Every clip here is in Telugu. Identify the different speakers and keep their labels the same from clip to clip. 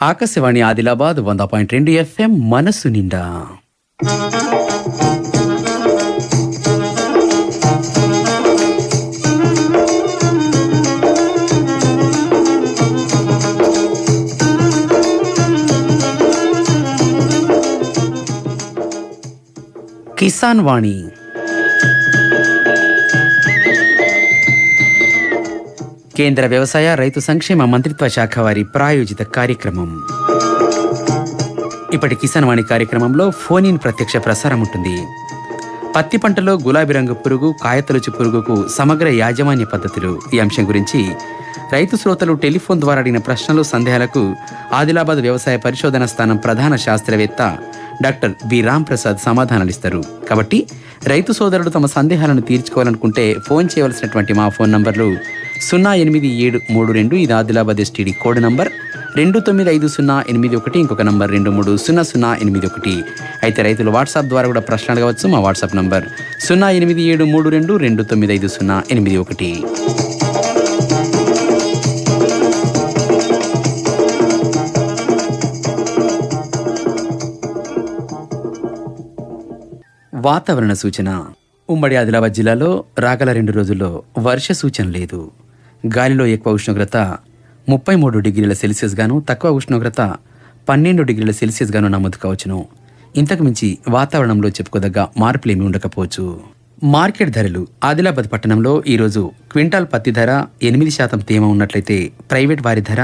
Speaker 1: ఆకాశవాణి ఆదిలాబాద్ 100.2 FM మనసు నిండా. కిసాన్ వాణి కేంద్ర వ్యవసాయ రైతు సంక్షేమ మంత్రిత్వ శాఖ వారి ప్రాయోజిత కార్యక్రమం. ఇప్పటి కిసాన్ వాణి కార్యక్రమంలో ఫోన్ ఇన్ ప్రత్యక్ష ప్రసారం ఉంటుంది. పత్తి పంటలో గులాబీ రంగు పురుగు, కాయతొలుచు పురుగుకు సమగ్ర యాజమాన్య పద్ధతులు, ఈ అంశం గురించి రైతు శ్రోతలు టెలిఫోన్ ద్వారా అడిగిన ప్రశ్నలు, సందేహాలకు ఆదిలాబాద్ వ్యవసాయ పరిశోధన స్థానం ప్రధాన శాస్త్రవేత్త డాక్టర్ బి రామ్ ప్రసాద్ సమాధానాలిస్తారు. కాబట్టి రైతు సోదరుడు తమ సందేహాలను తీర్చుకోవాలనుకుంటే ఫోన్ చేయవలసినటువంటి మా ఫోన్ నంబర్లు 08732, ఇది ఆదిలాబాద్ ఎస్టీడీ కోడ్ నంబర్, 295081, ఇంకొక నంబర్ 230081. అయితే రైతులు వాట్సాప్ ద్వారా కూడా ప్రశ్నలు అడగవచ్చు. మా వాట్సాప్ నంబర్ 08732295081. వాతావరణ సూచన. ఉమ్మడి ఆదిలాబాద్ జిల్లాలో రాగల 2 రోజుల్లో వర్ష సూచన లేదు. గాలిలో ఎక్కువ ఉష్ణోగ్రత 33 డిగ్రీల సెల్సియస్ గాను, తక్కువ ఉష్ణోగ్రత 12 డిగ్రీల సెల్సియస్ గాను నమోదు కావచ్చును. ఇంతకు మించి వాతావరణంలో చెప్పుకోదగ్గ మార్పులేమీ ఉండకపోవచ్చు. మార్కెట్ ధరలు. ఆదిలాబాద్ పట్టణంలో ఈరోజు క్వింటాల్ పత్తి ధర 8% తేమ ఉన్నట్లయితే ప్రైవేట్ వారి ధర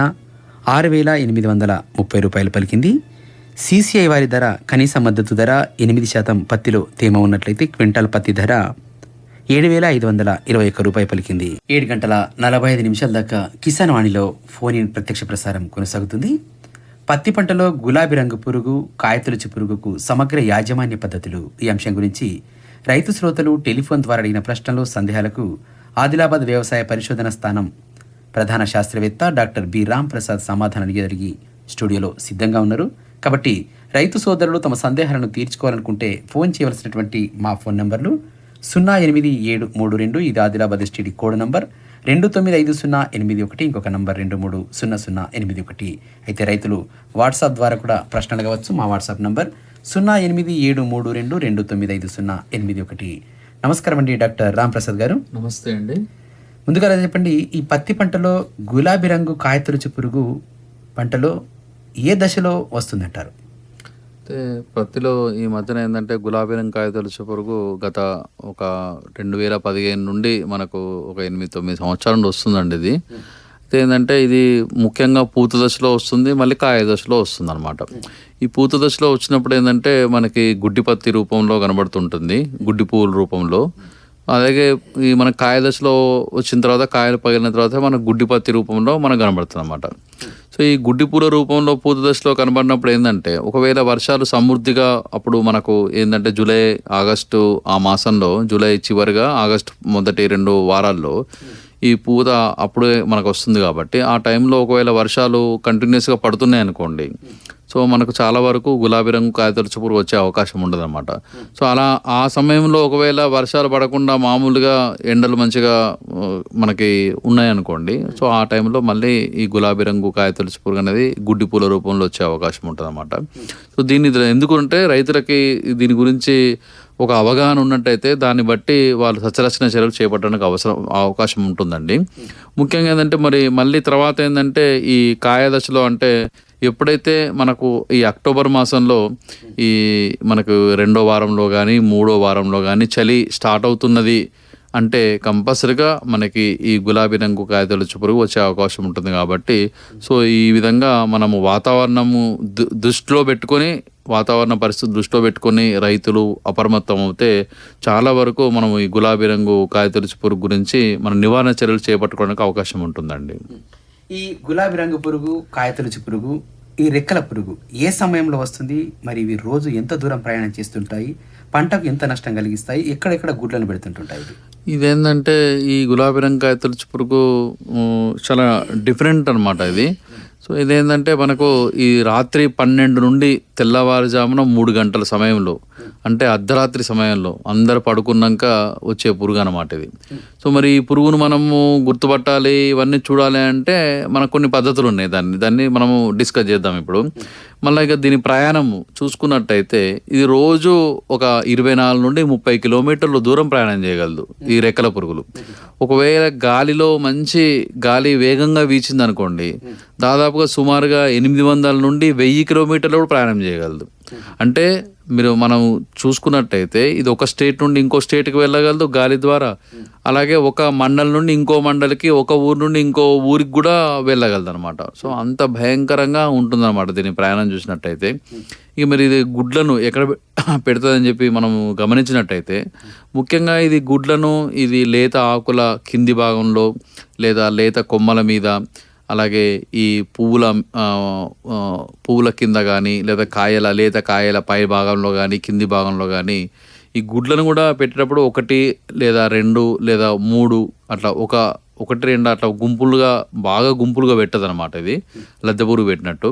Speaker 1: 6,830 రూపాయలు పలికింది. CCI వారి ధర కనీస మద్దతు ధర 8% పత్తిలో తేమ ఉన్నట్లయితే క్వింటాల్ పత్తి ధర 7,521 రూపాయలు పలికింది. 7:45 దాకా కిసాన్ వాణిలో ఫోన్ ఇన్ ప్రత్యక్ష ప్రసారం కొనసాగుతుంది. పత్తి పంటలో గులాబీ రంగు పురుగు, కాయతొలుచు పురుగుకు సమగ్ర యాజమాన్య పద్ధతులు, ఈ అంశం గురించి రైతు శ్రోతలు టెలిఫోన్ ద్వారా అడిగిన ప్రశ్నలు, సందేహాలకు ఆదిలాబాద్ వ్యవసాయ పరిశోధన స్థానం ప్రధాన శాస్త్రవేత్త డాక్టర్ బి రామ్ ప్రసాద్ సమాధానాలు జరిగి స్టూడియోలో సిద్ధంగా ఉన్నారు. కాబట్టి రైతు సోదరులు తమ సందేహాలను తీర్చుకోవాలనుకుంటే ఫోన్ చేయవలసినటువంటి మా ఫోన్ నంబర్లు 08732, ఇది ఆదిలాబాద్ ఎస్టీడీ కోడ్ నంబర్, 295081, ఇంకొక నంబర్ 230081. అయితే రైతులు వాట్సాప్ ద్వారా కూడా ప్రశ్నలు అడగవచ్చు. మా వాట్సాప్ నంబర్ 08732295081. నమస్కారం అండి డాక్టర్ రామ్ ప్రసాద్ గారు.
Speaker 2: నమస్తే అండి.
Speaker 1: ముందుగా చెప్పండి, ఈ పత్తి పంటలో గులాబీ రంగు కాయతొలుచు పురుగు పంటలో ఏ దశలో వస్తుందంటారు?
Speaker 2: అయితే పత్తిలో ఈ మధ్యన ఏంటంటే గులాబీ రంగు కాయతొలుచు పురుగు గత ఒక 2015 నుండి మనకు ఒక 8-9 సంవత్సరాల నుండి వస్తుందండి. ఇది అయితే ఏంటంటే ఇది ముఖ్యంగా పూత దశలో వస్తుంది, మళ్ళీ కాయ దశలో వస్తుంది అనమాట. ఈ పూత దశలో వచ్చినప్పుడు ఏంటంటే మనకి గుడ్డి పత్తి రూపంలో కనబడుతుంటుంది, గుడ్డి పువ్వుల రూపంలో. అలాగే ఈ మన కాయ దశలో వచ్చిన తర్వాత, కాయలు పగిలిన తర్వాత మనకు గుడ్డి పత్తి రూపంలో మనకు కనబడుతుంది అన్నమాట. సో ఈ గుడ్డి పూల రూపంలో పూత దశలో కనబడినప్పుడు ఏంటంటే ఒకవేళ వర్షాలు సమృద్ధిగా అప్పుడు మనకు ఏంటంటే జూలై, ఆగస్టు ఆ మాసంలో, జూలై చివరిగా ఆగస్టు మొదటి 2 వారాల్లో ఈ పూత అప్పుడే మనకు వస్తుంది. కాబట్టి ఆ టైంలో ఒకవేళ వర్షాలు కంటిన్యూస్గా పడుతున్నాయి అనుకోండి, సో మనకు చాలా వరకు గులాబీ రంగు కాయతొలుచు పురుగు వచ్చే అవకాశం ఉండదు అనమాట. సో అలా ఆ సమయంలో ఒకవేళ వర్షాలు పడకుండా మామూలుగా ఎండలు మంచిగా మనకి ఉన్నాయనుకోండి, సో ఆ టైంలో మళ్ళీ ఈ గులాబీ రంగు కాయతొలుచు పురుగు అనేది గుడ్డి పూల రూపంలో వచ్చే అవకాశం ఉంటుంది అనమాట. సో దీన్ని ఎందుకంటే రైతులకి దీని గురించి ఒక అవగాహన ఉన్నట్టయితే దాన్ని బట్టి వాళ్ళు సస్యరక్షణ చర్యలు చేపట్టడానికి అవకాశం ఉంటుందండి. ముఖ్యంగా ఏంటంటే మళ్ళీ తర్వాత ఏంటంటే ఈ కాయ దశలో అంటే ఎప్పుడైతే మనకు ఈ అక్టోబర్ మాసంలో ఈ మనకు 2వ వారంలో కానీ 3వ వారంలో కానీ చలి స్టార్ట్ అవుతున్నది అంటే కంపల్సరిగా మనకి ఈ గులాబీ రంగు కాయతొలుచు పురుగు వచ్చే అవకాశం ఉంటుంది. కాబట్టి సో ఈ విధంగా మనము వాతావరణము దృష్టిలో పెట్టుకొని, వాతావరణ పరిస్థితి దృష్టిలో పెట్టుకొని రైతులు అప్రమత్తం అవుతే చాలా వరకు మనము ఈ గులాబీ రంగు కాయతొలుచు పురుగు గురించి మన నివారణ చర్యలు చేపట్టుకోవడానికి అవకాశం ఉంటుందండి.
Speaker 1: ఈ గులాబీ రంగు పురుగు, కాయతొలుచు పురుగు, ఈ రెక్కల పురుగు ఏ సమయంలో వస్తుంది? మరి ఇవి రోజు ఎంత దూరం ప్రయాణం చేస్తుంటాయి? పంటకు ఎంత నష్టం కలిగిస్తాయి? ఎక్కడెక్కడ గుడ్లను పెడుతుంటుంటాయి?
Speaker 2: ఇదేంటంటే ఈ గులాబీ రంగు కాయతొలుచు పురుగు చాలా డిఫరెంట్ అనమాట ఇది. సో ఇదేంటంటే మనకు ఈ రాత్రి 12 నుండి తెల్లవారుజామున 3 గంటల సమయంలో, అంటే అర్ధరాత్రి సమయంలో అందరు పడుకున్నాక వచ్చే పురుగు అన్నమాట ఇది. సో మరి ఈ పురుగును మనము గుర్తుపట్టాలి, ఇవన్నీ చూడాలి అంటే మనకు కొన్ని పద్ధతులు ఉన్నాయి. దాన్ని మనము డిస్కస్ చేద్దాం ఇప్పుడు. మళ్ళీ ఇక దీని ప్రయాణం చూసుకున్నట్టయితే ఇది రోజు ఒక 24 నుండి 30 కిలోమీటర్ల దూరం ప్రయాణం చేయగలదు ఈ రెక్కల పురుగులు. ఒకవేళ గాలిలో మంచి గాలి వేగంగా వీచింది అనుకోండి, దాదాపుగా సుమారుగా 800 నుండి 1000 కిలోమీటర్లు కూడా ప్రయాణం చేయగలదు. అంటే మనం చూసుకున్నట్టయితే ఇది ఒక స్టేట్ నుండి ఇంకో స్టేట్కి వెళ్ళగలదు గాలి ద్వారా. అలాగే ఒక మండలం నుండి ఇంకో మండలికి, ఒక ఊరు నుండి ఇంకో ఊరికి కూడా వెళ్ళగలదు అనమాట. సో అంత భయంకరంగా ఉంటుందన్నమాట దీని ప్రయాణం చూసినట్టయితే. ఇక మరి ఇది గుడ్లను ఎక్కడ పెడుతుందని చెప్పి మనం గమనించినట్టయితే, ముఖ్యంగా ఇది గుడ్లను ఇది లేత ఆకుల కింది భాగంలో లేదా లేత కొమ్మల మీద, అలాగే ఈ పువ్వుల కింద కానీ లేదా లేత కాయల పై భాగంలో కానీ కింది భాగంలో కానీ ఈ గుడ్లను కూడా పెట్టేటప్పుడు 1 లేదా 2 లేదా 3 అట్లా 1, 2 అట్లా బాగా గుంపులుగా పెట్టదు అనమాట ఇది, లద్దె పురుగు పెట్టినట్టు.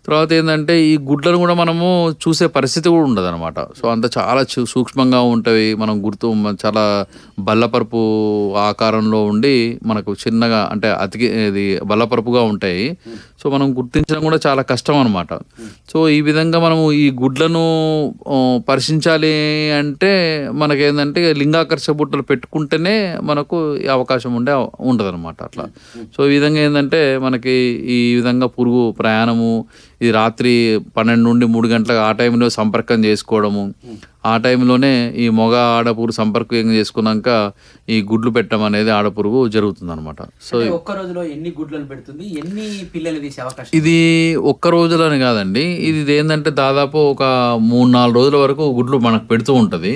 Speaker 2: తర్వాత ఏంటంటే ఈ గుడ్లను కూడా మనము చూసే పరిస్థితి కూడా ఉండదు అనమాట. సో అంత చాలా సూక్ష్మంగా ఉంటాయి. మనం చాలా బల్లపరుపు ఆకారంలో ఉండి మనకు చిన్నగా, అంటే ఇది బల్లపరుపుగా ఉంటాయి. సో మనం గుర్తించడం కూడా చాలా కష్టం అనమాట. సో ఈ విధంగా మనము ఈ గుడ్లను పరిశీలించాలి అంటే మనకేంటంటే లింగాకర్షక బుట్టలు పెట్టుకుంటేనే మనకు ఈ అవకాశం ఉంటుంది అనమాట అట్లా. సో ఈ విధంగా ఏంటంటే మనకి ఈ విధంగా పురుగు ప్రయాణము, ఇది రాత్రి 12 నుండి 3 గంటలకు ఆ టైంలో సంపర్కం చేసుకోవడము, ఆ టైంలోనే ఈ మగ ఆడపురుగు సంపర్కం చేసుకున్నాక ఈ గుడ్లు పెట్టడం అనేది ఆడపురుగు జరుగుతుంది అనమాట. సో
Speaker 1: ఒక్క రోజులో ఎన్ని గుడ్లను పెడుతుంది, ఎన్ని పిల్లలు తీసే అవకాశం?
Speaker 2: ఇది ఒక్క రోజులని కాదండి, ఇది ఏంటంటే దాదాపు ఒక 3-4 రోజుల వరకు గుడ్లు మనకు పెడుతూ ఉంటుంది.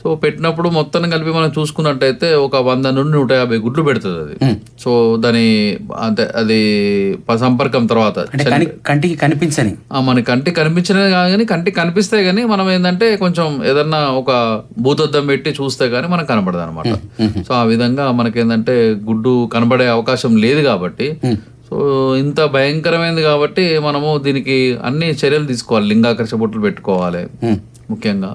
Speaker 2: సో పెట్టినప్పుడు మొత్తం కలిపి మనం చూసుకున్నట్టయితే ఒక 100 నుండి 150 గుడ్లు పెడుతుంది అది. సో దాని అంటే అది సంపర్కం తర్వాత
Speaker 1: కంటికి కనిపించని,
Speaker 2: మన కంటికి కనిపించినది కాదు కానీ కంటికి కనిపిస్తాయి, కానీ మనం ఏంటంటే కొంచెం ఏదన్నా ఒక భూతద్దం పెట్టి చూస్తే కానీ మనకు కనబడదు అనమాట. సో ఆ విధంగా మనకేంటంటే గుడ్డు కనబడే అవకాశం లేదు కాబట్టి, సో ఇంత భయంకరమైనది కాబట్టి మనము దీనికి అన్ని చర్యలు తీసుకోవాలి. లింగాకర్షక బుట్టలు పెట్టుకోవాలి ముఖ్యంగా.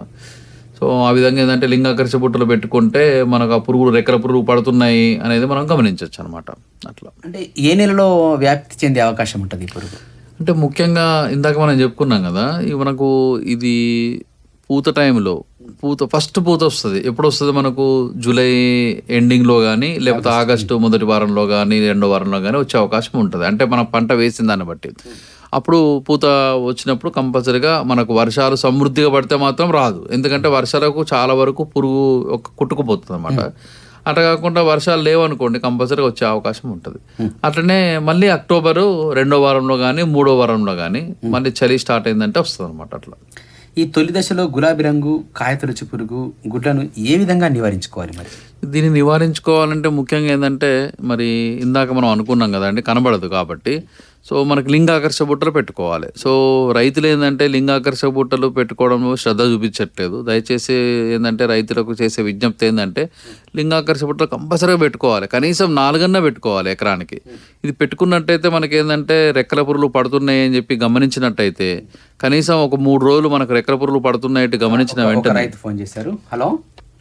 Speaker 2: సో ఆ విధంగా ఏంటంటే లింగాకర్షక బుట్టలు పెట్టుకుంటే మనకు ఆ పురుగులు, రెక్కల పురుగులు పడుతున్నాయి అనేది మనం గమనించవచ్చు అనమాట. అట్లా అంటే
Speaker 1: ఏ నెలలో వ్యాప్తి చెందే అవకాశం ఉంటుంది ఈ పురుగు?
Speaker 2: అంటే ముఖ్యంగా ఇందాక మనం చెప్పుకున్నాం కదా, మనకు ఇది పూత టైంలో ఫస్ట్ పూత వస్తుంది. ఎప్పుడు వస్తుంది మనకు? జూలై ఎండింగ్లో కానీ లేకపోతే ఆగస్టు మొదటి వారంలో కానీ 2వ వారంలో కానీ వచ్చే అవకాశం ఉంటుంది. అంటే మనం పంట వేసిన దాన్ని బట్టి అప్పుడు పూత వచ్చినప్పుడు కంపల్సరీగా మనకు వర్షాలు సమృద్ధిగా పడితే మాత్రం రాదు. ఎందుకంటే వర్షాలకు చాలా వరకు పురుగు కుట్టుకుపోతుంది అనమాట. అట్లా కాకుండా వర్షాలు లేవనుకోండి కంపల్సరీగా వచ్చే అవకాశం ఉంటుంది. అట్లనే మళ్ళీ అక్టోబరు 2వ వారంలో కానీ 3వ వారంలో కానీ మళ్ళీ చలి స్టార్ట్ అయిందంటే వస్తుంది అనమాట. అట్లా
Speaker 1: ఈ తొలి దశలో గులాబీ రంగు కాయతొలుచు పురుగు గుడ్లను ఏ విధంగా నివారించుకోవాలి? మరి
Speaker 2: దీన్ని నివారించుకోవాలంటే ముఖ్యంగా ఏంటంటే మరి ఇందాక మనం అనుకున్నాం కదండి, కనబడదు కాబట్టి సో మనకి లింగాకర్షక బుట్టలు పెట్టుకోవాలి. సో రైతులు ఏంటంటే లింగాకర్షక బుట్టలు పెట్టుకోవడంలో శ్రద్ధ చూపించట్లేదు. దయచేసి ఏంటంటే రైతులకు చేసే విజ్ఞప్తి ఏంటంటే లింగాకర్షక బుట్టలు కంపల్సరీగా పెట్టుకోవాలి. కనీసం 4 పెట్టుకోవాలి ఎకరానికి. ఇది పెట్టుకున్నట్టయితే మనకి ఏంటంటే రెక్కల పురుగులు పడుతున్నాయి అని చెప్పి గమనించినట్టయితే కనీసం ఒక 3 రోజులు మనకు రెక్కల పురుగులు పడుతున్నాయి గమనించిన వెంటనే.
Speaker 1: రైతు ఫోన్ చేశారు. హలో,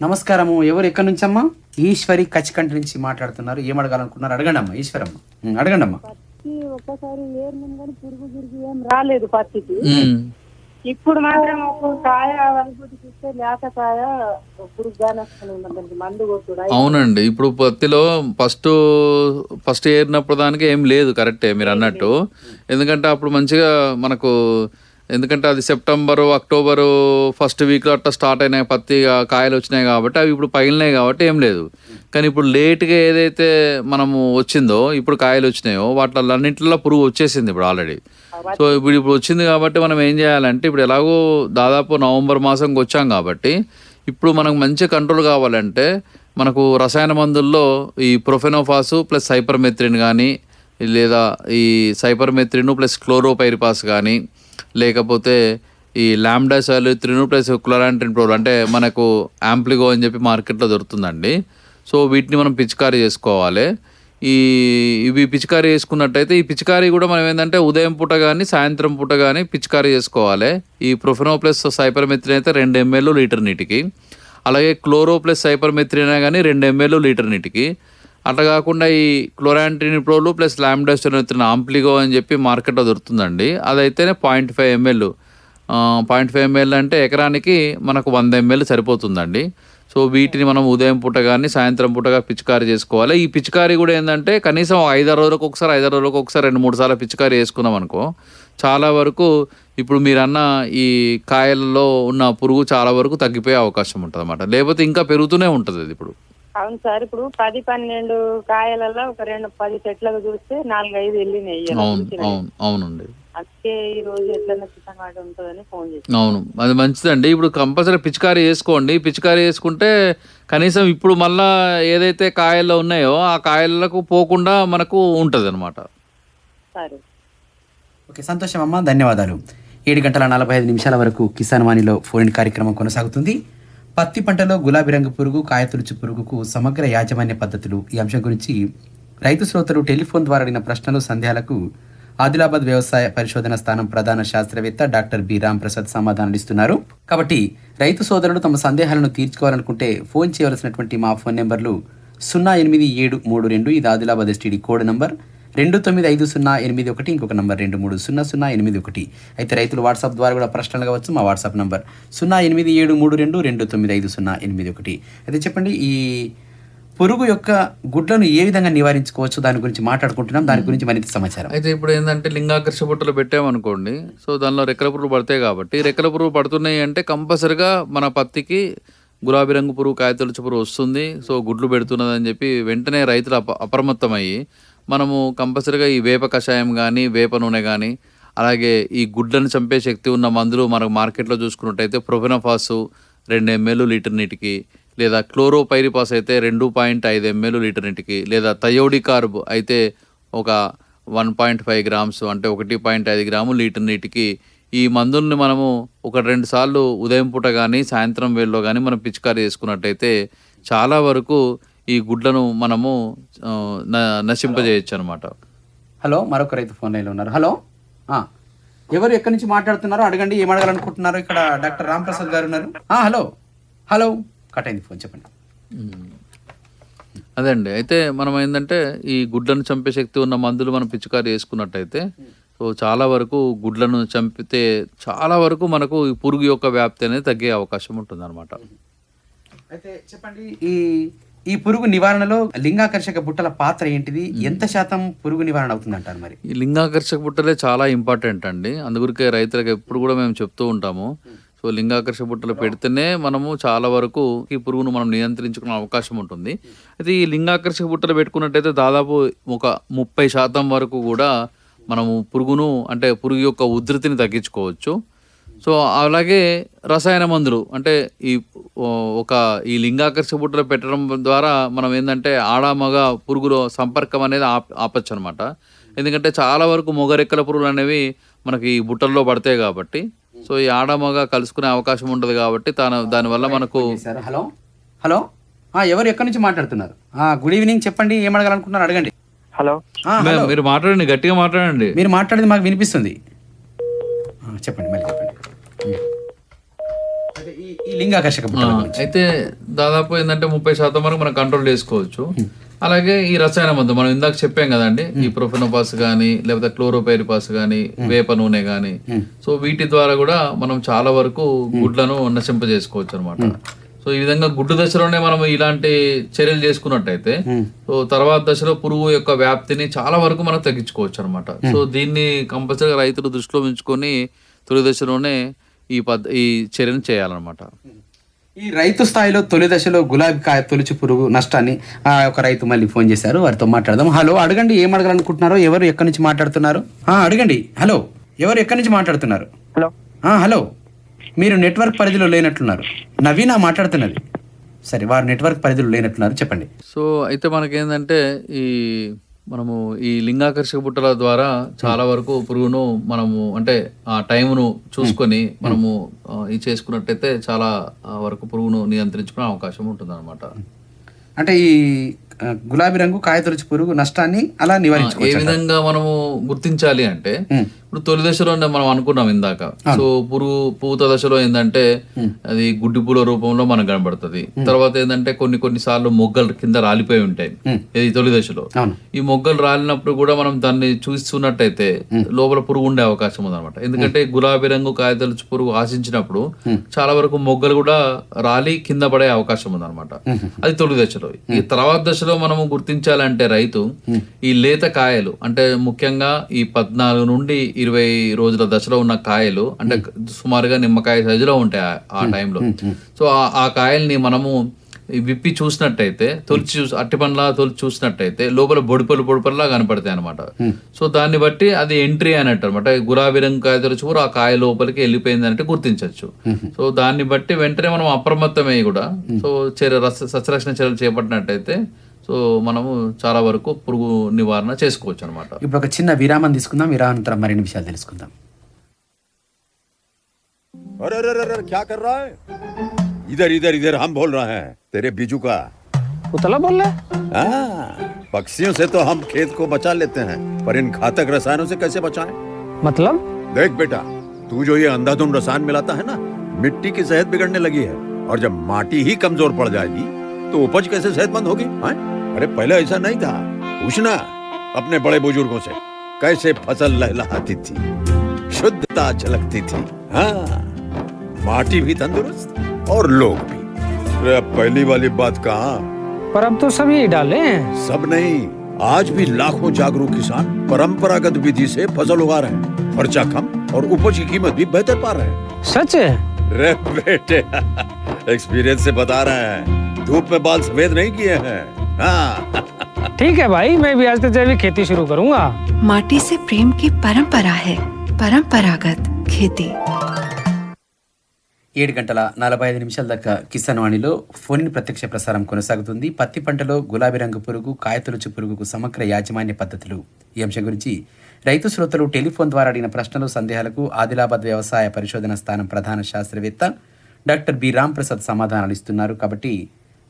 Speaker 1: నమస్కారము. ఎవరు, ఎక్కడి నుంచి అమ్మా? ఈశ్వరి కచ్చికంటి నుంచి మాట్లాడుతున్నారు. ఏం అడగాలనుకున్నారు? అడగండి అమ్మా. ఈశ్వరమ్మ అడగండి అమ్మా.
Speaker 3: ఒకసారి పురుగు ఏం రాలేదు పరిస్థితి. ఇప్పుడు మాత్రం ఒక కాయ అనుభూతి చూస్తే లేత కాయ పురుగు మందు కొట్టుడు.
Speaker 2: అవునండి, ఇప్పుడు పత్తిలో ఫస్ట్ ఏరినప్పుడు దానికి ఏం లేదు, కరెక్టే మీరు అన్నట్టు. ఎందుకంటే అప్పుడు మంచిగా మనకు, ఎందుకంటే అది సెప్టెంబరు అక్టోబరు ఫస్ట్ వీక్లో అట్లా స్టార్ట్ అయినాయి, పత్తి కాయలు వచ్చినాయి కాబట్టి అవి ఇప్పుడు పగిలినాయి కాబట్టి ఏం లేదు. కానీ ఇప్పుడు లేట్గా ఏదైతే మనము వచ్చిందో ఇప్పుడు కాయలు వచ్చినాయో వాటిలో అన్నింటిలో పురుగు వచ్చేసింది ఇప్పుడు ఆల్రెడీ. సో ఇప్పుడు వచ్చింది కాబట్టి మనం ఏం చేయాలంటే, ఇప్పుడు ఎలాగో దాదాపు నవంబర్ మాసంకి వచ్చాం కాబట్టి ఇప్పుడు మనకు మంచి కంట్రోల్ కావాలంటే మనకు రసాయన మందుల్లో ఈ ప్రొఫెనోఫాస్ ప్లస్ సైపర్మెత్రిన్ కానీ, లేదా ఈ సైపర్మెత్రిన్ ప్లస్ క్లోరోపైరిపాస్ కానీ, లేకపోతే ఈ లాంబ్డాసైలోత్రిన్ ప్లస్ క్లోరాంట్రిన్ ప్రోల్, అంటే మనకు యాంప్లిగో అని చెప్పి మార్కెట్లో దొరుకుతుందండి. సో వీటిని మనం పిచికారీ చేసుకోవాలి. ఇవి పిచికారీ చేసుకున్నట్టయితే ఈ పిచికారీ కూడా మనం ఏంటంటే ఉదయం పూట కానీ సాయంత్రం పూట కానీ పిచికారీ చేసుకోవాలి. ఈ ప్రొఫెనోప్లస్ సైపర్మెత్రిన్ అయితే 2 ml లీటర్ నీటికి, అలాగే క్లోరోప్లస్ సైపర్మెత్రిన్ కానీ 2 ml లీటర్ నీటికి. అట్లా కాకుండా ఈ క్లోరాంట్రినిప్రోలు ప్లస్ లాంబ్డాస్టోనిత్రిన్ ఆంప్లిగో అని చెప్పి మార్కెట్లో దొరుకుతుందండి. అదైతేనే 0.5 ml. 0.5 ml అంటే ఎకరానికి మనకు 100 ml సరిపోతుందండి. సో వీటిని మనం ఉదయం పూట కానీ సాయంత్రం పూటగా పిచికారీ చేసుకోవాలి. ఈ పిచికారీ కూడా ఏంటంటే కనీసం 5-6 రోజులకు ఒకసారి 2-3 సార్లు పిచికారీ చేసుకున్నాం అనుకో, చాలా వరకు ఇప్పుడు మీరన్న ఈ కాయలలో ఉన్న పురుగు చాలా వరకు తగ్గిపోయే అవకాశం ఉంటుంది అన్నమాట. లేకపోతే ఇంకా పెరుగుతూనే ఉంటుంది అది. ఇప్పుడు
Speaker 3: అవును సార్, ఇప్పుడు 10-12 కాయలలో ఒక 10 చెట్లకు చూస్తే 4-5 వెళ్ళినాయి.
Speaker 2: అవునండి.
Speaker 3: అందుకే ఈ రోజు ఎట్లన్నా చికెన్ వాటి ఉంటుందని ఫోన్ చేసి.
Speaker 2: అవును, అది మంచిదండి. ఇప్పుడు కంపల్సరీ పిచికారీ చేసుకోండి. పిచికారీ చేసుకుంటే కనీసం ఇప్పుడు మళ్ళా ఏదైతే కాయల్లో ఉన్నాయో ఆ కాయలకు పోకుండా మనకు ఉంటుంది అనమాట.
Speaker 3: సరే,
Speaker 1: ఓకే, సంతోషం అమ్మా, ధన్యవాదాలు. 7:45 వరకు కిసాన్ వాణిలో ఫోన్ కార్యక్రమం కొనసాగుతుంది. పత్తి పంటలో గులాబీ రంగు పురుగు, కాయతొలుచు పురుగుకు సమగ్ర యాజమాన్య పద్ధతులు, ఈ అంశం గురించి రైతు శ్రోతలు టెలిఫోన్ ద్వారా అడిగిన ప్రశ్నలు, సందేహాలకు ఆదిలాబాద్ వ్యవసాయ పరిశోధన స్థానం ప్రధాన శాస్త్రవేత్త డాక్టర్ బి రాంప్రసాద్ సమాధానాలు ఇస్తున్నారు. కాబట్టి రైతు సోదరులు తమ సందేహాలను తీర్చుకోవాలనుకుంటే ఫోన్ చేయవలసినటువంటి మా ఫోన్ నెంబర్లు 08732, ఇది ఆదిలాబాద్ ఎస్టీడీ కోడ్ నంబర్, 295081, ఇంకొక నంబర్ 230081. అయితే రైతులు వాట్సాప్ ద్వారా కూడా ప్రశ్నలు కావచ్చు. మా వాట్సాప్ నంబర్ 08732295081. అయితే చెప్పండి, ఈ పురుగు యొక్క గుడ్లను ఏ విధంగా నివారించుకోవచ్చు దాని గురించి మాట్లాడుకుంటున్నాం. దాని గురించి మరింత సమాచారం.
Speaker 2: అయితే ఇప్పుడు ఏంటంటే లింగాకర్ష బుట్టలు పెట్టామనుకోండి, సో దానిలో రెక్కల పురుగు పడతాయి కాబట్టి రెక్కల పురుగు పడుతున్నాయి అంటే కంపల్సరిగా మన పత్తికి గులాబీ రంగు పురుగు, కాయతొలుచు పురుగు వస్తుంది, సో గుడ్లు పెడుతున్నదని చెప్పి వెంటనే రైతులు అప్రమత్తమయ్యి మనము కంపల్సరీగా ఈ వేప కషాయం కానీ వేప నూనె కానీ అలాగే ఈ గుడ్లను చంపే శక్తి ఉన్న మందులు మనకు మార్కెట్లో చూసుకున్నట్టయితే ప్రొఫెనోఫాస్ 2 ml లీటర్ నీటికి, లేదా క్లోరోపైరిపాస్ అయితే 2.5 ml లీటర్ నీటికి, లేదా థయోడికార్బ్ అయితే ఒక 1.5 grams అంటే 1.5 గ్రాములు లీటర్ నీటికి ఈ మందుల్ని మనము 1-2 సార్లు ఉదయం పూట కానీ సాయంత్రం వేళలో కానీ మనం పిచికారీ చేసుకున్నట్టయితే చాలా వరకు ఈ గుడ్లను మనము నశింపజేయచ్చు అనమాట.
Speaker 1: హలో, మరొక రైతు ఫోన్ లైన్లో ఉన్నారు. హలో, ఎవరు ఎక్కడి నుంచి మాట్లాడుతున్నారో అడగండి, ఏం అడగాలనుకుంటున్నారో. ఇక్కడ డాక్టర్ రాంప్రసాద్ గారు ఉన్నారు. హలో హలో, కట్ అయింది ఫోన్, చెప్పండి.
Speaker 2: అదే అండి, అయితే మనం ఏంటంటే ఈ గుడ్లను చంపే శక్తి ఉన్న మందులు మనం పిచికారీ చేసుకున్నట్టయితే సో చాలా వరకు గుడ్లను చంపితే చాలా వరకు మనకు ఈ పురుగు యొక్క వ్యాప్తి అనేది తగ్గే అవకాశం ఉంటుంది అనమాట.
Speaker 1: అయితే చెప్పండి, ఈ పురుగు నివారణలో లింగాకర్షక బుట్టల పాత్ర ఏంటిది? ఎంత శాతం పురుగు నివారణ అవుతుంది అంటారు? మరి
Speaker 2: ఈ లింగాకర్షక బుట్టలే చాలా ఇంపార్టెంట్ అండి. అందుగురికే రైతులకు ఎప్పుడు కూడా మేము చెప్తూ ఉంటాము, సో లింగాకర్షక బుట్టలు పెడితేనే మనము చాలా వరకు ఈ పురుగును మనం నియంత్రించుకునే అవకాశం ఉంటుంది. అయితే ఈ లింగాకర్షక బుట్టలు పెట్టుకున్నట్టయితే దాదాపు ఒక 30% వరకు కూడా మనము పురుగును అంటే పురుగు యొక్క ఉధృతిని తగ్గించుకోవచ్చు. సో అలాగే రసాయన మందులు అంటే ఈ లింగాకర్షక బుట్టలు పెట్టడం ద్వారా మనం ఏంటంటే ఆడ-మగ పురుగుల సంపర్కం అనేది ఆపచ్చు అనమాట. ఎందుకంటే చాలా వరకు మొగరెక్కల పురుగులు అనేవి మనకి ఈ బుట్టల్లో పడతాయి కాబట్టి, సో ఈ ఆడ-మగ కలుసుకునే అవకాశం ఉంటుంది కాబట్టి దానివల్ల మనకు.
Speaker 1: హలో హలో, ఎవరు ఎక్కడి నుంచి మాట్లాడుతున్నారు? గుడ్ ఈవినింగ్, చెప్పండి, ఏం అడగాలనుకుంటున్నారు అడగండి.
Speaker 4: హలో,
Speaker 2: మీరు మాట్లాడండి, గట్టిగా మాట్లాడండి.
Speaker 1: మీరు మాట్లాడేది మాకు వినిపిస్తుంది, చెప్పండి, మళ్ళీ చెప్పండి. ఈ లింగాకర్షక బుట్టల గురించి
Speaker 2: అయితే దాదాపు ఏంటంటే 30% వరకు మనం కంట్రోల్ చేసుకోవచ్చు. అలాగే ఈ రసాయన మందు మనం ఇందాక చెప్పాం కదండి, ఈ ప్రొఫెనోపాస్ కానీ లేకపోతే క్లోరోపైరిపాస్ కానీ వేప నూనె కానీ, సో వీటి ద్వారా కూడా మనం చాలా వరకు గుడ్లను నశింపజేసుకోవచ్చు అనమాట. సో ఈ విధంగా గుడ్డు దశలోనే మనం ఇలాంటి చర్యలు చేసుకున్నట్టయితే సో తర్వాత దశలో పురుగు యొక్క వ్యాప్తిని చాలా వరకు మనం తగ్గించుకోవచ్చు అనమాట. సో దీన్ని కంపల్సరీగా రైతులు దృష్టిలో ఉంచుకొని తొలి దశలోనే ఈ చర్యను చేయాలన్నమాట.
Speaker 1: ఈ రైతు స్థాయిలో తొలి దశలో గులాబీ కాయ తొలుచు పురుగు నష్టాన్ని ఒక రైతు మళ్ళీ ఫోన్ చేశారు, వారితో మాట్లాడదాం. హలో, అడగండి, ఏం అడగాలనుకుంటున్నారో. ఎవరు ఎక్కడి నుంచి మాట్లాడుతున్నారు? అడగండి. హలో, ఎవరు ఎక్కడి నుంచి మాట్లాడుతున్నారు?
Speaker 4: హలో
Speaker 1: హలో, మీరు నెట్వర్క్ పరిధిలో లేనట్లున్నారు. నవీనా మాట్లాడుతున్నది. సరే, వారు నెట్వర్క్ పరిధిలో లేనట్లున్నారు, చెప్పండి.
Speaker 2: సో అయితే మనకేంటంటే మనము ఈ లింగాకర్షక బుట్టల ద్వారా చాలా వరకు పురుగును మనము అంటే ఆ టైమును చూసుకొని మనము ఇది చేసుకున్నట్టయితే చాలా వరకు పురుగును నియంత్రించుకునే అవకాశం ఉంటుంది అనమాట.
Speaker 1: అంటే ఈ గులాబీ రంగు కాయతొలుచు పురుగు నష్టాన్ని అలా
Speaker 2: ఏ
Speaker 1: నివారించుకోవచ్చు.
Speaker 2: విధంగా మనము గుర్తించాలి అంటే ఇప్పుడు తొలి దశలో మనం అనుకున్నాం ఇందాక. సో పూత దశలో ఏంటంటే అది గుడ్డి పూల రూపంలో మనకు కనబడుతుంది. తర్వాత ఏంటంటే కొన్ని సార్లు మొగ్గలు కింద రాలిపోయి ఉంటాయి ఇది తొలి దశలో. ఈ మొగ్గలు రాలినప్పుడు కూడా మనం దాన్ని చూస్తున్నట్టయితే లోపల పురుగు ఉండే అవకాశం ఉందన్నమాట. ఎందుకంటే గులాబీ రంగు కాయతొలుచు పురుగు ఆశించినప్పుడు చాలా వరకు మొగ్గలు కూడా రాలి కింద పడే అవకాశం ఉందన్నమాట. అది తొలి దశలో. ఈ తర్వాత దశలో మనము గుర్తించాలంటే రైతు ఈ లేత కాయలు అంటే ముఖ్యంగా ఈ 14 నుండి 20 రోజుల దశలో ఉన్న కాయలు అంటే సుమారుగా నిమ్మకాయ సైజులో ఉంటాయి ఆ టైంలో. సో ఆ కాయల్ని మనము విప్పి చూసినట్టయితే అట్టి పండ్లా తొలిచి చూసినట్టయితే లోపల బొడిపల్లా కనపడతాయి అనమాట. సో దాన్ని బట్టి అది ఎంట్రీ అన్నట్టు అనమాట. గులాబీ రంగు కాయ తొలిచి ఆ కాయ లోపలికి వెళ్ళిపోయింది అంటే గుర్తించవచ్చు. సో దాన్ని బట్టి వెంటనే మనం అప్రమత్తమై కూడా సో సస్యరక్షణ చర్యలు చేపట్టినట్టయితే సో మనము చాలా వరకు పురుగు నివారణ చేసుకోవచ్చు అనమాట.
Speaker 1: ఇప్పుడు ఒక చిన్న విరామం తీసుకుందాం. విరామానంతరం మరిన్ని విషయాలు తెలుసుకుందాం.
Speaker 4: अरे क्या कर रहा है? इधर इधर इधर हम बोल रहे हैं तेरे बीजू का
Speaker 5: पुतला बोल रहा है?
Speaker 4: पक्षियों से तो हम खेत को बचा लेते हैं, पर इन घातक रसायनों से कैसे बचाएं?
Speaker 5: मतलब?
Speaker 4: देख बेटा, तू जो ये अंधाधुंध रसायन मिलाता है ना, मिट्टी की सेहत बिगड़ने लगी है। और जब माटी ही कमजोर पड़ जाएगी तो उपज कैसे सेहतमंद होगी? अरे पहले ऐसा नहीं था। पूछना अपने बड़े बुजुर्गों से, कैसे फसल लहलहाती थी, शुद्धता झलकती थी। हाँ, माटी भी तंदुरुस्त और लोग भी। अरे अब पहली वाली बात कहाँ?
Speaker 5: पर अब तो सभी डाले हैं।
Speaker 4: सब नहीं, आज भी लाखों जागरूक किसान परंपरागत विधि से फसल उगा रहे हैं। खर्चा कम और उपज की कीमत भी बेहतर पा रहे हैं।
Speaker 5: सच है?
Speaker 4: रे बेटे, एक्सपीरियंस से बता रहे हैं, धूप में बाल सफेद नहीं किए हैं। हाँ।
Speaker 5: ठीक है भाई, मैं भी आज से जैविक खेती शुरू करूंगा।
Speaker 6: माटी से प्रेम की परंपरा है परंपरागत खेती.
Speaker 1: 7:45 దాకా కిసాన్ వాణిలో ఫోన్ ప్రత్యక్ష ప్రసారం కొనసాగుతుంది. పత్తి పంటలో గులాబీ రంగు పురుగు కాయతొలుచు పురుగుకు సమగ్ర యాజమాన్య పద్ధతులు ఈ అంశం గురించి రైతు శ్రోతలు టెలిఫోన్ ద్వారా అడిగిన ప్రశ్నలు సందేహాలకు ఆదిలాబాద్ వ్యవసాయ పరిశోధన స్థానం ప్రధాన శాస్త్రవేత్త డాక్టర్ బి రామ్ ప్రసాద్ సమాధానాలు ఇస్తున్నారు. కాబట్టి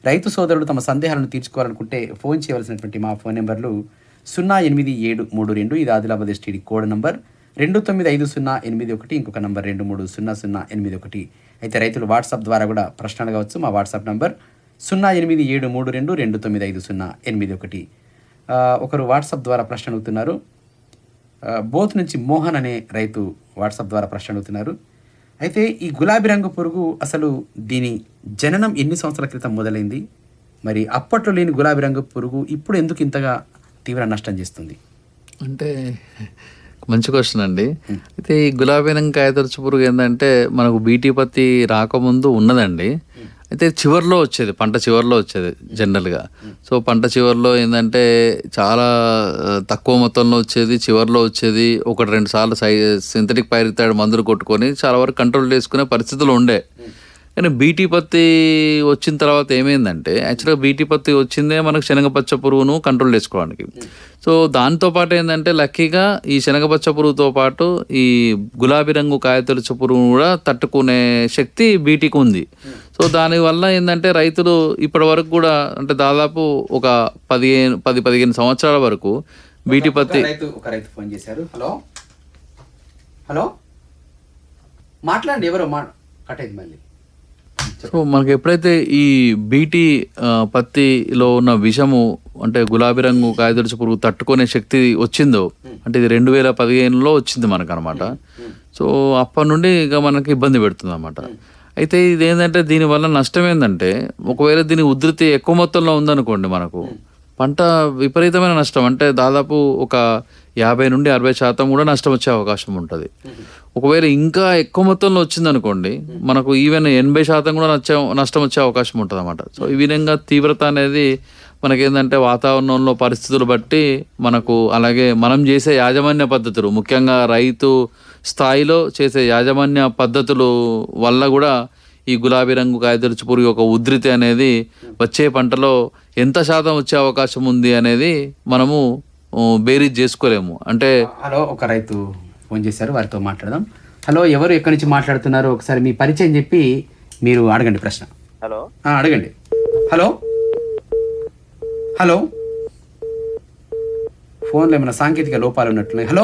Speaker 1: రైతు సోదరులు తమ సందేహాలను తీర్చుకోవాలనుకుంటే ఫోన్ చేయవలసినటువంటి మా ఫోన్ నెంబర్లు 08732 ఇది ఆదిలాబాద్ ఎస్టీడీ కోడ్ నంబర్, 295081, ఇంకొక నంబర్ 230081. అయితే రైతులు వాట్సాప్ ద్వారా కూడా ప్రశ్నలు కావచ్చు. మా వాట్సాప్ నంబర్ 08732 ఒకరు వాట్సాప్ ద్వారా ప్రశ్న అడుగుతున్నారు. బోత్ నుంచి మోహన్ అనే రైతు వాట్సాప్ ద్వారా ప్రశ్న అడుగుతున్నారు. అయితే ఈ గులాబీ రంగు పురుగు అసలు దీని జననం ఎన్ని సంవత్సరాల క్రితం మొదలైంది, మరి అప్పట్లో లేని గులాబీ రంగు పురుగు ఇప్పుడు ఎందుకు ఇంతగా తీవ్ర నష్టం చేస్తుంది?
Speaker 2: అంటే మంచి క్వశ్చన్ అండి. అయితే ఈ గులాబీ రంగు కాయతొలుచు పురుగు ఏంటంటే మనకు బీటీ పత్తి రాకముందు ఉన్నదండి. అయితే చివర్లో వచ్చేది, పంట చివర్లో వచ్చేది జనరల్గా. సో పంట చివర్లో ఏంటంటే చాలా తక్కువ మొత్తంలో వచ్చేది, చివర్లో వచ్చేది. 1-2 సార్లు సింథటిక్ పైరిథాయిడ్ మందులు కొట్టుకొని చాలా వరకు కంట్రోల్ చేసుకునే పరిస్థితులు ఉండే. కానీ బీటీ పత్తి వచ్చిన తర్వాత ఏమైందంటే యాక్చువల్గా బీటీ పత్తి వచ్చిందే మనకు శనగపచ్చ పురుగును కంట్రోల్ చేసుకోవడానికి. సో దాంతోపాటు ఏంటంటే లక్కీగా ఈ శనగపచ్చ పురుగుతో పాటు ఈ గులాబీ రంగు కాయతొలుచు పురుగును కూడా తట్టుకునే శక్తి బీటీకి ఉంది. సో దానివల్ల ఏంటంటే రైతులు ఇప్పటి వరకు కూడా అంటే దాదాపు ఒక 10-15 సంవత్సరాల వరకు బీటీ పత్తి.
Speaker 1: ఒక రైతు ఫోన్ చేశారు. హలో హలో మాట్లాడండి, ఎవరో కట్ అయింది మళ్ళీ.
Speaker 2: సో మనకి ఎప్పుడైతే ఈ బీటీ పత్తిలో ఉన్న విషము అంటే గులాబీ రంగు కాయతొలుచు పురుగు తట్టుకునే శక్తి వచ్చిందో, అంటే ఇది 2015లో వచ్చింది మనకు అనమాట. సో అప్పటి నుండి ఇక మనకి ఇబ్బంది పెడుతుంది అన్నమాట. అయితే ఇది ఏంటంటే దీనివల్ల నష్టం ఏంటంటే ఒకవేళ దీని ఉధృతి ఎక్కువ మొత్తంలో ఉందనుకోండి మనకు పంట విపరీతమైన నష్టం, అంటే దాదాపు ఒక 50-60% కూడా నష్టం వచ్చే అవకాశం ఉంటుంది. ఒకవేళ ఇంకా ఎక్కువ మొత్తంలో వచ్చిందనుకోండి మనకు ఈవెన్ 80% కూడా నష్టం వచ్చే అవకాశం ఉంటుంది అన్నమాట. సో ఈ విధంగా తీవ్రత అనేది మనకేంటంటే వాతావరణంలో పరిస్థితులు బట్టి మనకు, అలాగే మనం చేసే యాజమాన్య పద్ధతులు, ముఖ్యంగా రైతు స్థాయిలో చేసే యాజమాన్య పద్ధతులు వల్ల కూడా ఈ గులాబీ రంగు కాయతొలుచు పురుగు యొక్క ఉధృతి అనేది వచ్చే పంటలో ఎంత శాతం వచ్చే అవకాశం ఉంది అనేది మనము బేరీజ్ చేసుకోలేము. అంటే
Speaker 1: హలో ఒక రైతు ఫోన్ చేశారు, వారితో మాట్లాడదాం. హలో, ఎవరు ఎక్కడి నుంచి మాట్లాడుతున్నారు? ఒకసారి మీ పరిచయం చెప్పి మీరు అడగండి ప్రశ్న.
Speaker 7: హలో
Speaker 1: అడగండి. హలో హలో, ఫోన్లో ఏమైనా సాంకేతిక లోపాలు ఉన్నట్లున్నాయి. హలో,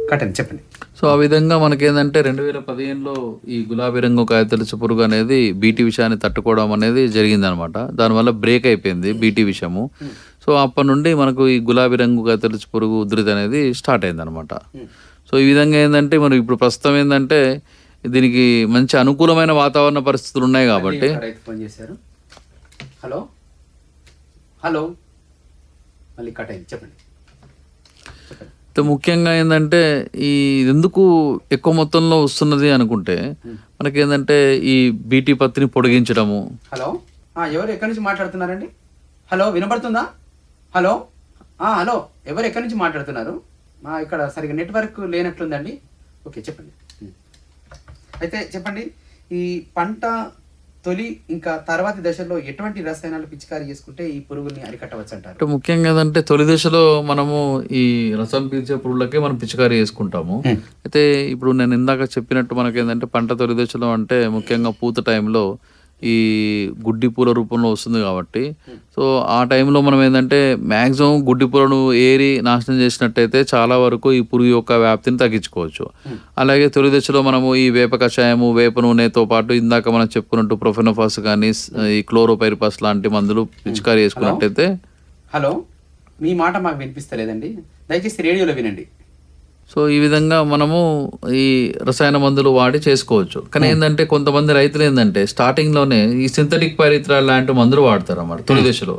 Speaker 1: కట్టండి, చెప్పండి.
Speaker 2: సో ఆ విధంగా మనకేందంటే 2015లో ఈ గులాబీ రంగు కాయతొలుచు పురుగు అనేది బీటీ విషయాన్ని తట్టుకోవడం అనేది జరిగిందనమాట. దానివల్ల బ్రేక్ అయిపోయింది బీటీ విషయము. సో అప్పటి నుండి మనకు ఈ గులాబీ రంగు కాయతొలుచు పురుగు ఉధృతి అనేది స్టార్ట్ అయిందనమాట. సో ఈ విధంగా ఏంటంటే మనం ఇప్పుడు ప్రస్తుతం ఏంటంటే దీనికి మంచి అనుకూలమైన వాతావరణ పరిస్థితులు ఉన్నాయి కాబట్టి.
Speaker 1: ఫోన్ చేశారు. హలో హలో, మళ్ళీ కట్ అయింది, చెప్పండి.
Speaker 2: ముఖ్యంగా ఏంటంటే ఈ ఎందుకు ఎక్కువ మొత్తంలో వస్తున్నది అనుకుంటే మనకేంటంటే ఈ బీటీ పత్తిని పొడిగించడము.
Speaker 1: హలో, ఎవరు ఎక్కడి నుంచి మాట్లాడుతున్నారండి? హలో, వినపడుతుందా? హలో, హలో, ఎవరు ఎక్కడి నుంచి మాట్లాడుతున్నారు? ఇక్కడ సరిగ్గా నెట్వర్క్ లేనట్లుందండి. ఓకే, చెప్పండి. అయితే చెప్పండి, ఈ పంట తొలి ఇంకా తర్వాతి దశలో ఎటువంటి రసాయనాలు పిచికారీ చేసుకుంటే ఈ పురుగుల్ని అరికట్టవచ్చు అంటారు?
Speaker 2: అంటే ముఖ్యంగా ఏంటంటే తొలి దశలో మనము ఈ రసం పీల్చే పురుగులకే మనం పిచికారీ చేసుకుంటాము. అయితే ఇప్పుడు నేను ఇందాక చెప్పినట్టు మనకేంటంటే పంట తొలి దశలో అంటే ముఖ్యంగా పూత టైంలో ఈ గుడ్డి పూల రూపంలో వస్తుంది కాబట్టి, సో ఆ టైంలో మనం ఏంటంటే మ్యాక్సిమం గుడ్డి పూలను ఏరి నాశనం చేసినట్టయితే చాలా వరకు ఈ పురుగు యొక్క వ్యాప్తిని తగ్గించుకోవచ్చు. అలాగే తొలి దశలో మనము ఈ వేప కషాయము, వేప నూనెతో పాటు ఇందాక మనం చెప్పుకున్నట్టు ప్రొఫెనోఫాస్ కానీ ఈ క్లోరోపైరిపస్ లాంటి మందులు పిచికారీ చేసుకున్నట్టయితే.
Speaker 1: హలో, మీ మాట మాకు వినిపిస్తలేదండి, దయచేసి రేడియోలో వినండి.
Speaker 2: సో ఈ విధంగా మనము ఈ రసాయన మందులు వాడి చేసుకోవచ్చు. కానీ ఏంటంటే కొంతమంది రైతులు ఏంటంటే స్టార్టింగ్లోనే ఈ సింథటిక్ పైరిత్రాల్ లాంటి మందులు వాడతారు అన్నమాట తొలి దశలో.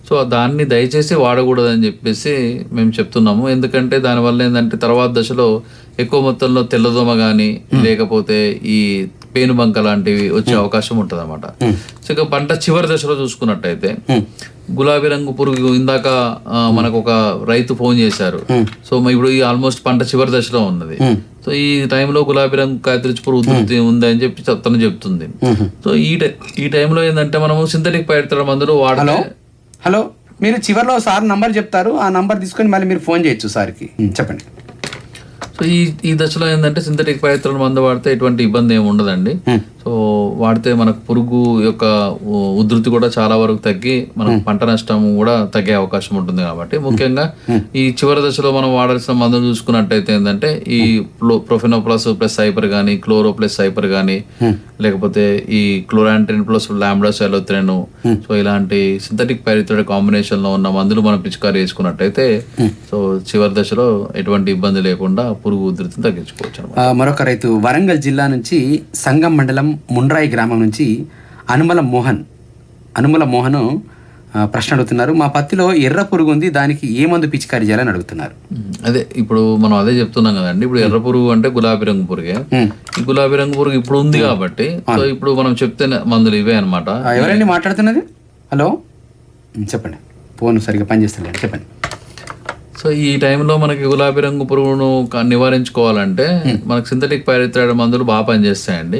Speaker 2: సో దాన్ని దయచేసి వాడకూడదని చెప్పేసి మేము చెప్తున్నాము. ఎందుకంటే దానివల్ల ఏంటంటే తర్వాత దశలో ఎక్కువ మొత్తంలో తెల్లదోమ కానీ లేకపోతే ఈ పేనుబంక లాంటివి వచ్చే అవకాశం ఉంటుంది అన్నమాట. సో ఇక పంట చివరి దశలో చూసుకున్నట్టయితే గులాబీ రంగు పురుగు ఇందాక మనకు ఒక రైతు ఫోన్ చేశారు. సో ఇప్పుడు ఈ ఆల్మోస్ట్ పంట చివరి దశలో ఉన్నది. సో ఈ టైంలో గులాబీ రంగు కాయతొలుచు పురుగు ఉధృతి ఉంది అని చెప్పి తను చెప్తుంది. సో ఈ టైంలో ఏంటంటే మనము సింథటిక్ పైరిత్రాల్ మందులు వాడాలి.
Speaker 1: హలో, మీరు చివరిలో సార్ నంబర్ చెప్తారు, ఆ నంబర్ తీసుకొని మళ్ళీ మీరు ఫోన్ చేయొచ్చు సార్కి. చెప్పండి.
Speaker 2: సో ఈ దశలో ఏంటంటే సింథటిక్ పైరిత్రాల్ మందు వాడితే ఎటువంటి ఇబ్బంది ఏమి ఉండదండి. సో వాడితే మనకు పురుగు యొక్క ఉధృతి కూడా చాలా వరకు తగ్గి మనకు పంట నష్టం కూడా తగ్గే అవకాశం ఉంటుంది. కాబట్టి ముఖ్యంగా ఈ చివరి దశలో మనం వాడాల్సిన మందులు చూసుకున్నట్టయితే ఏంటంటే ఈ ప్రొఫెనోప్లస్ ప్లస్ సైపర్ కానీ, క్లోరో ప్లస్ సైపర్ కానీ, లేకపోతే ఈ క్లోరాంట్రిన్ ప్లస్ లాంబ్డా సైలోత్రిన్, సో ఇలాంటి సింథటిక్ పైరిత్రాల్ కాంబినేషన్ లో ఉన్న మందులు మనం పిచికారీ చేసుకున్నట్టయితే సో చివరి దశలో ఎటువంటి ఇబ్బంది లేకుండా పురుగు ఉధృతిని తగ్గించుకోవచ్చు అన్నమాట.
Speaker 1: మరొక రైతు వరంగల్ జిల్లా నుంచి సంగం మండలం ముండ్రాయి గ్రామం నుంచి అనుమల మోహన్ ప్రశ్న అడుగుతున్నారు. మా పత్తిలో ఎర్ర పురుగు ఉంది, దానికి ఏ మందు పిచికారీ చేయాలని అడుగుతున్నారు.
Speaker 2: అదే ఇప్పుడు మనం అదే చెప్తున్నాం కదండి. ఇప్పుడు ఎర్ర పురుగు అంటే గులాబీ రంగు పురుగే. ఈ గులాబీ రంగు పురుగు ఇప్పుడు ఉంది కాబట్టి సో ఇప్పుడు మనం చెప్తే మందులు ఇవే అనమాట.
Speaker 1: ఎవరండి మాట్లాడుతున్నది? హలో, చెప్పండి. ఫోన్ సరిగ్గా పనిచేస్తలేదు, చెప్పండి.
Speaker 2: సో ఈ టైంలో మనకి గులాబీ రంగు పురుగును నివారించుకోవాలంటే మనకు సింథటిక్ పైరిత్రాల్ మందులు బాగా పనిచేస్తాయండి.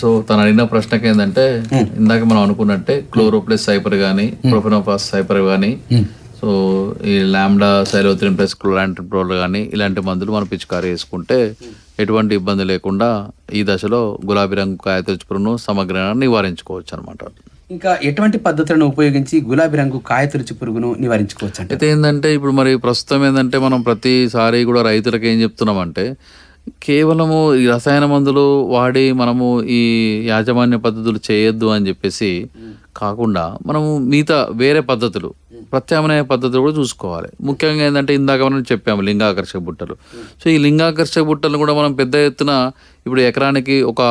Speaker 2: సో తను అడిగిన ప్రశ్నకి ఏంటంటే ఇందాక మనం అనుకున్నట్టే క్లోరో ప్లస్ సైపర్ కానీ, ప్రొఫెనోఫాస్ సైపర్ కానీ, సో ఈ లాంబ్డా సైలోత్రిన్ ప్లస్ క్లోరాంట్రిన్ ప్రోల్ కానీ ఇలాంటి మందులు మనం పిచికారీ చేసుకుంటే ఎటువంటి ఇబ్బంది లేకుండా ఈ దశలో గులాబీ రంగు కాయతొలుచు పురుగును సమగ్రంగా నివారించుకోవచ్చు అనమాట.
Speaker 1: ఇంకా ఎటువంటి పద్ధతులను ఉపయోగించి గులాబీ రంగు కాయతొలుచు పురుగును నివారించుకోవచ్చు అంటే?
Speaker 2: అయితే ఏంటంటే ఇప్పుడు మరి ప్రస్తుతం ఏంటంటే మనం ప్రతిసారి కూడా రైతులకు ఏం చెప్తున్నామంటే కేవలము ఈ రసాయన మందులు వాడి మనము ఈ యాజమాన్య పద్ధతులు చేయొద్దు అని చెప్పేసి కాకుండా మనము మిగతా వేరే పద్ధతులు, ప్రత్యామ్నాయ పద్ధతులు కూడా చూసుకోవాలి. ముఖ్యంగా ఏంటంటే ఇందాక మనం చెప్పాము లింగాకర్షక బుట్టలు. సో ఈ లింగాకర్షక బుట్టలను కూడా మనం పెద్ద ఎత్తున ఇప్పుడు ఎకరానికి ఒక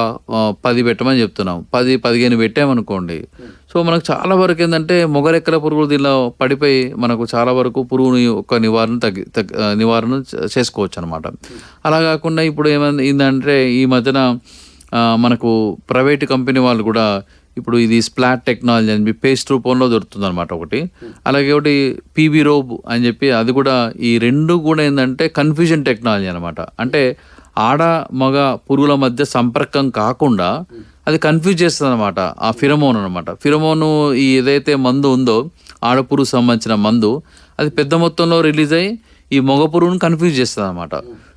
Speaker 2: 10 పెట్టమని చెప్తున్నాం. 10-15 పెట్టామనుకోండి, సో మనకు చాలా వరకు ఏంటంటే మొగరెక్కల పురుగులు దీనిలో పడిపోయి మనకు చాలా వరకు పురుగుని యొక్క నివారణ చేసుకోవచ్చు అనమాట. అలా కాకుండా ఇప్పుడు ఏంటంటే ఈ మధ్యన మనకు ప్రైవేట్ కంపెనీ వాళ్ళు కూడా ఇప్పుడు ఇది స్ప్లాట్ టెక్నాలజీ అని చెప్పి పేస్ట్ రూపంలో దొరుకుతుంది అనమాట ఒకటి. అలాగే ఒకటి పీబీ రోబ్ అని చెప్పి అది కూడా, ఈ రెండు కూడా ఏంటంటే కన్ఫ్యూజన్ టెక్నాలజీ అనమాట. అంటే ఆడ మగ పురుగుల మధ్య సంపర్కం కాకుండా అది కన్ఫ్యూజ్ చేస్తుంది అనమాట. ఆ ఫిరమోన్ అనమాట. ఫిరమోను ఈ ఏదైతే మందు ఉందో ఆడ పురుగు సంబంధించిన మందు అది పెద్ద మొత్తంలో రిలీజ్ అయ్యి ఈ మగ పురుగును కన్ఫ్యూజ్ చేస్తుంది అనమాట.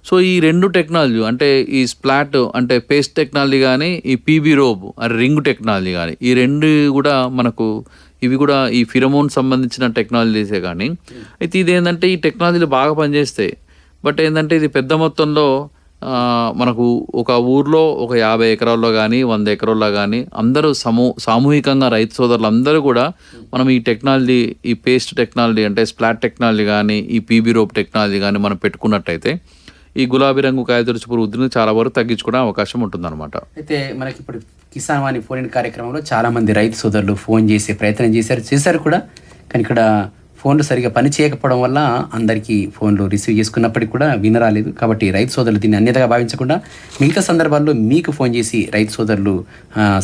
Speaker 2: సో ఈ రెండు టెక్నాలజీ అంటే ఈ స్ప్లాట్ అంటే పేస్ట్ టెక్నాలజీ కానీ, ఈ పీబీ రోబ్ రింగ్ టెక్నాలజీ కానీ, ఈ రెండు కూడా మనకు ఇవి కూడా ఈ ఫిరమోన్ సంబంధించిన టెక్నాలజీసే కానీ. అయితే ఇది ఏంటంటే ఈ టెక్నాలజీలు బాగా పనిచేస్తాయి. బట్ ఏంటంటే ఇది పెద్ద మొత్తంలో మనకు ఒక ఊర్లో ఒక 50 ఎకరాల్లో కానీ 100 ఎకరాల్లో కానీ అందరూ సామూహికంగా రైతు సోదరులు అందరూ కూడా మనం ఈ టెక్నాలజీ, ఈ పేస్ట్ టెక్నాలజీ అంటే స్ప్లాట్ టెక్నాలజీ కానీ ఈ పీబీ రోప్ టెక్నాలజీ కానీ మనం పెట్టుకున్నట్టయితే ఈ గులాబీ రంగు కాయతొలుచు పురుగు ఉధృతిని చాలా వరకు తగ్గించుకునే అవకాశం ఉంటుందన్నమాట.
Speaker 1: అయితే మనకి ఇప్పుడు కిసాన్ వాణి ఫోన్ ఇన్ కార్యక్రమంలో చాలా మంది రైతు సోదరులు ఫోన్ చేసే ప్రయత్నం చేశారు కూడా. కానీ ఇక్కడ ఫోన్లు సరిగా పని చేయకపోవడం వల్ల అందరికీ ఫోన్లు రిసీవ్ చేసుకున్నప్పటికీ కూడా వినరాలేదు. కాబట్టి రైతు సోదరులు దీన్ని అన్యతగా భావించకుండా మిగతా సందర్భాల్లో మీకు ఫోన్ చేసి రైతు సోదరులు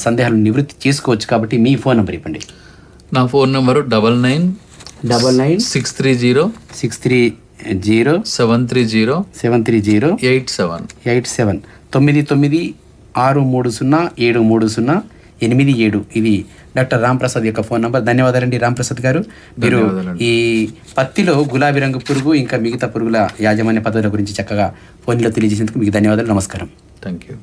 Speaker 1: సందేహాలు నివృత్తి చేసుకోవచ్చు. కాబట్టి మీ ఫోన్ నెంబర్ ఇవ్వండి.
Speaker 2: నా ఫోన్ నెంబరు
Speaker 1: 99
Speaker 2: 630
Speaker 1: 630
Speaker 2: 730
Speaker 1: 87 9963073087. ఇది డాక్టర్ రామ్ ప్రసాద్ యొక్క ఫోన్ నంబర్. ధన్యవాదాలండి రామ్ ప్రసాద్ గారు. మీరు ఈ పత్తిలో గులాబీ రంగు పురుగు ఇంకా మిగతా పురుగుల యాజమాన్య పద్ధతుల గురించి చక్కగా ఫోన్లో తెలియజేసేందుకు మీకు ధన్యవాదాలు. నమస్కారం.
Speaker 2: Thank you.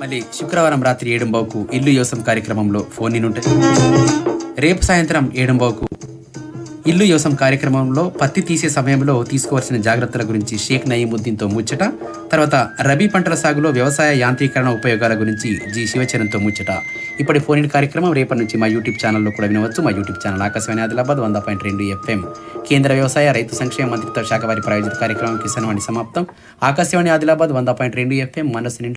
Speaker 1: మళ్ళీ శుక్రవారం రాత్రి 7:00 ఇల్లు యోసం కార్యక్రమంలో ఫోన్ ఇన్ ఉంటుంది. రేపు సాయంత్రం 7:00 ఇల్లు యోసం కార్యక్రమంలో పత్తి తీసే సమయంలో తీసుకోవాల్సిన జాగ్రత్తల గురించి షేక్ నయీముద్దీన్తో ముచ్చట. తర్వాత రబీ పంటల సాగులో వ్యవసాయ యాంత్రీకరణ ఉపయోగాల గురించి జి శివచరణ్తో ముచ్చట. ఇప్పటి ఫోన్ ఇన్ కార్యక్రమం రేపటి నుంచి మా యూట్యూబ్ ఛానల్లో కూడా వినవచ్చు. మా YouTube channel Akashvani Adilabad 100.2 FM కేంద్ర వ్యవసాయ రైతు సంక్షేమ మంత్రిత్వ శాఖ వారి ప్రాయోజిత కార్యక్రమం కిసాన్ వాణి సమాప్తం. ఆకాశవాణి ఆదిలాబాద్ 100.2 FM మనసు